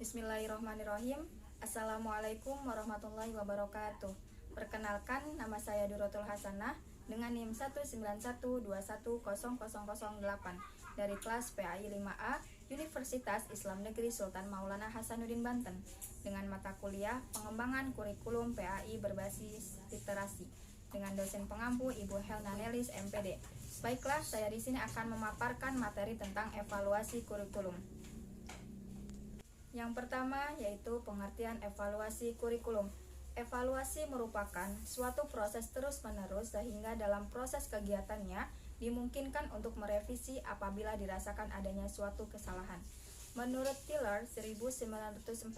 Bismillahirrahmanirrahim. Assalamualaikum warahmatullahi wabarakatuh. Perkenalkan, nama saya Duratul Hasanah dengan NIM 191210008 dari kelas PAI 5A Universitas Islam Negeri Sultan Maulana Hasanuddin Banten dengan mata kuliah Pengembangan Kurikulum PAI berbasis literasi dengan dosen pengampu Ibu Helna Nelis MPD. Baiklah, saya di sini akan memaparkan materi tentang evaluasi kurikulum. Yang pertama yaitu pengertian evaluasi kurikulum. Evaluasi merupakan suatu proses terus-menerus sehingga dalam proses kegiatannya dimungkinkan untuk merevisi apabila dirasakan adanya suatu kesalahan. Menurut Tiller 1949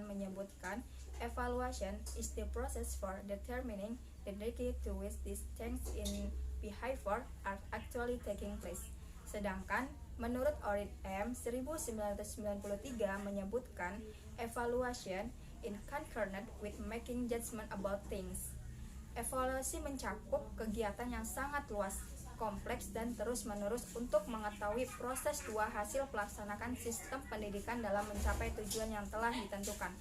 menyebutkan, evaluation is the process for determining the degree to which these changes in behavior are actually taking place. Sedangkan menurut Orid M 1993 menyebutkan evaluation in concerned with making judgment about things. Evaluasi mencakup kegiatan yang sangat luas, kompleks dan terus-menerus untuk mengetahui proses dua hasil pelaksanakan sistem pendidikan dalam mencapai tujuan yang telah ditentukan.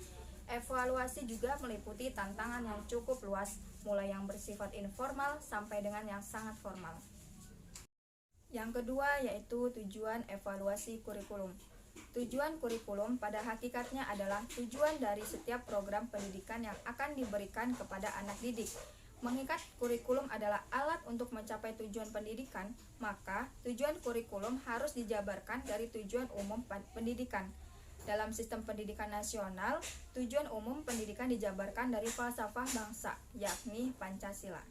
Evaluasi juga meliputi tantangan yang cukup luas, mulai yang bersifat informal sampai dengan yang sangat formal. Yang kedua yaitu tujuan evaluasi kurikulum. Tujuan kurikulum pada hakikatnya adalah tujuan dari setiap program pendidikan yang akan diberikan kepada anak didik. Mengikat kurikulum adalah alat untuk mencapai tujuan pendidikan, maka tujuan kurikulum harus dijabarkan dari tujuan umum pendidikan. Dalam sistem pendidikan nasional, tujuan umum pendidikan dijabarkan dari falsafah bangsa, yakni Pancasila.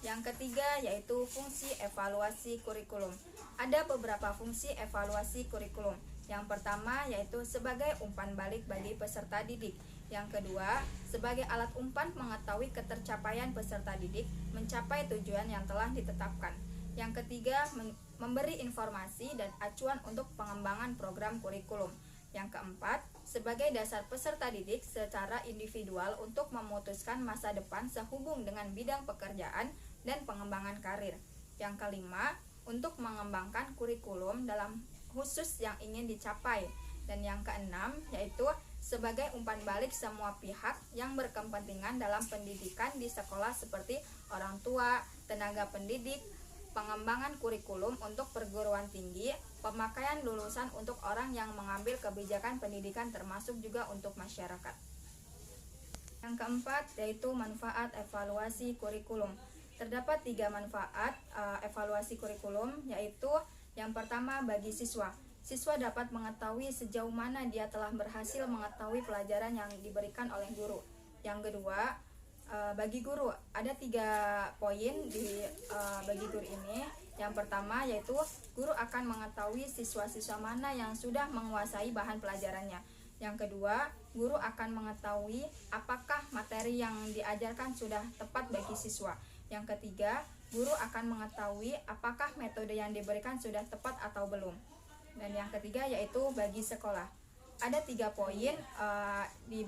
Yang ketiga yaitu fungsi evaluasi kurikulum. Ada beberapa fungsi evaluasi kurikulum. Yang pertama yaitu sebagai umpan balik bagi peserta didik. Yang kedua, sebagai alat umpan mengetahui ketercapaian peserta didik mencapai tujuan yang telah ditetapkan. Yang ketiga, memberi informasi dan acuan untuk pengembangan program kurikulum. Yang keempat, sebagai dasar peserta didik secara individual untuk memutuskan masa depan sehubung dengan bidang pekerjaan dan pengembangan karir. Yang kelima, untuk mengembangkan kurikulum dalam khusus yang ingin dicapai. Dan yang keenam, yaitu sebagai umpan balik semua pihak yang berkepentingan dalam pendidikan di sekolah seperti orang tua, tenaga pendidik, pengembangan kurikulum untuk perguruan tinggi, pemakaian lulusan untuk orang yang mengambil kebijakan pendidikan termasuk juga untuk masyarakat. Yang keempat yaitu manfaat evaluasi kurikulum. Terdapat 3 manfaat evaluasi kurikulum, yaitu yang pertama bagi siswa. Siswa dapat mengetahui sejauh mana dia telah berhasil mengetahui pelajaran yang diberikan oleh guru. Yang kedua, bagi guru, ada 3 poin di bagi guru ini. Yang pertama yaitu guru akan mengetahui siswa-siswa mana yang sudah menguasai bahan pelajarannya. Yang kedua, guru akan mengetahui apakah materi yang diajarkan sudah tepat bagi siswa. Yang ketiga, guru akan mengetahui apakah metode yang diberikan sudah tepat atau belum. Dan yang ketiga yaitu bagi sekolah. Ada 3 poin di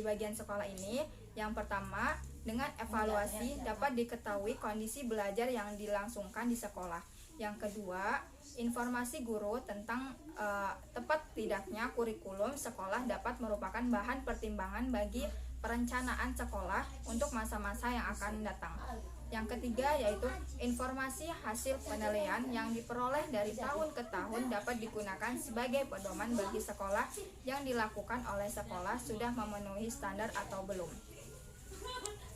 bagian sekolah ini. Yang pertama, dengan evaluasi dapat diketahui kondisi belajar yang dilangsungkan di sekolah. Yang kedua, informasi guru tentang tepat tidaknya kurikulum sekolah dapat merupakan bahan pertimbangan bagi perencanaan sekolah untuk masa-masa yang akan datang. Yang ketiga yaitu informasi hasil penilaian yang diperoleh dari tahun ke tahun dapat digunakan sebagai pedoman bagi sekolah yang dilakukan oleh sekolah sudah memenuhi standar atau belum.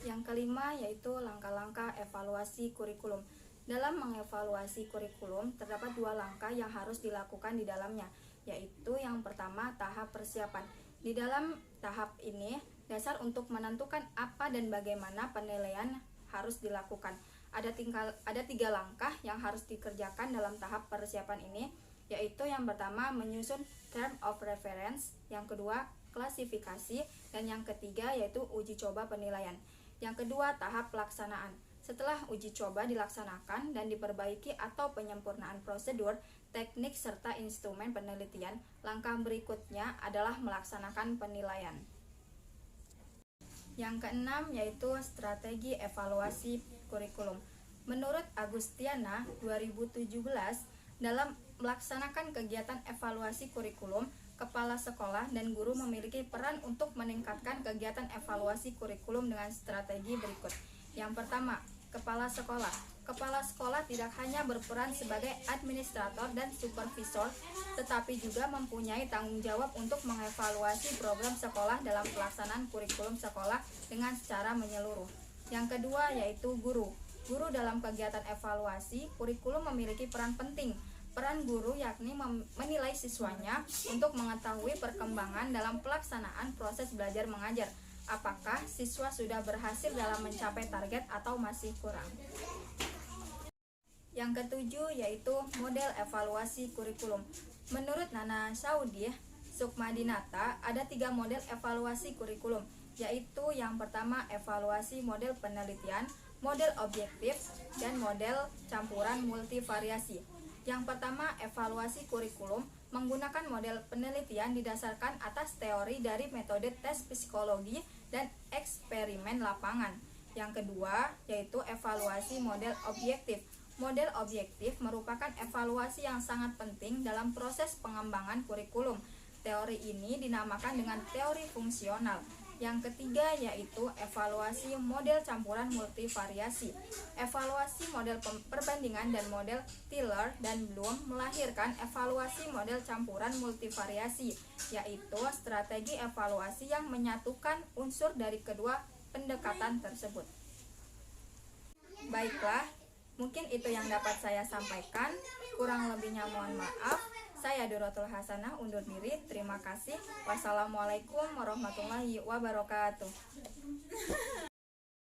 Yang kelima yaitu langkah-langkah evaluasi kurikulum. Dalam mengevaluasi kurikulum terdapat 2 langkah yang harus dilakukan di dalamnya, yaitu yang pertama tahap persiapan. Di dalam tahap ini dasar untuk menentukan apa dan bagaimana penilaian harus dilakukan. Ada 3 langkah yang harus dikerjakan dalam tahap persiapan ini, yaitu yang pertama menyusun term of reference, yang kedua klasifikasi, dan yang ketiga yaitu uji coba penilaian. Yang kedua tahap pelaksanaan. Setelah uji coba dilaksanakan dan diperbaiki atau penyempurnaan prosedur, teknik serta instrumen penelitian, langkah berikutnya adalah melaksanakan penilaian. Yang keenam yaitu strategi evaluasi kurikulum. Menurut Agustiana 2017, dalam melaksanakan kegiatan evaluasi kurikulum, kepala sekolah dan guru memiliki peran untuk meningkatkan kegiatan evaluasi kurikulum dengan strategi berikut. Yang pertama, kepala sekolah. Kepala sekolah tidak hanya berperan sebagai administrator dan supervisor, tetapi juga mempunyai tanggung jawab untuk mengevaluasi program sekolah dalam pelaksanaan kurikulum sekolah dengan secara menyeluruh. Yang kedua yaitu guru. Guru dalam kegiatan evaluasi kurikulum memiliki peran penting. Peran guru yakni menilai siswanya untuk mengetahui perkembangan dalam pelaksanaan proses belajar mengajar. Apakah siswa sudah berhasil dalam mencapai target atau masih kurang? Yang ketujuh yaitu model evaluasi kurikulum. Menurut Nana Saudi Sukmadinata, ada 3 model evaluasi kurikulum, yaitu yang pertama evaluasi model penelitian, model objektif, dan model campuran multivariasi. Yang pertama, evaluasi kurikulum menggunakan model penelitian didasarkan atas teori dari metode tes psikologi dan eksperimen lapangan. Yang kedua, yaitu evaluasi model objektif. Model objektif merupakan evaluasi yang sangat penting dalam proses pengembangan kurikulum. Teori ini dinamakan dengan teori fungsional. Yang ketiga yaitu evaluasi model campuran multivariasi. Evaluasi model perbandingan dan model Tiller dan Bloom melahirkan evaluasi model campuran multivariasi, yaitu strategi evaluasi yang menyatukan unsur dari kedua pendekatan tersebut. Baiklah, mungkin itu yang dapat saya sampaikan. Kurang lebihnya mohon maaf. Saya Dorotul Hasanah undur diri. Terima kasih. Wassalamualaikum warahmatullahi wabarakatuh.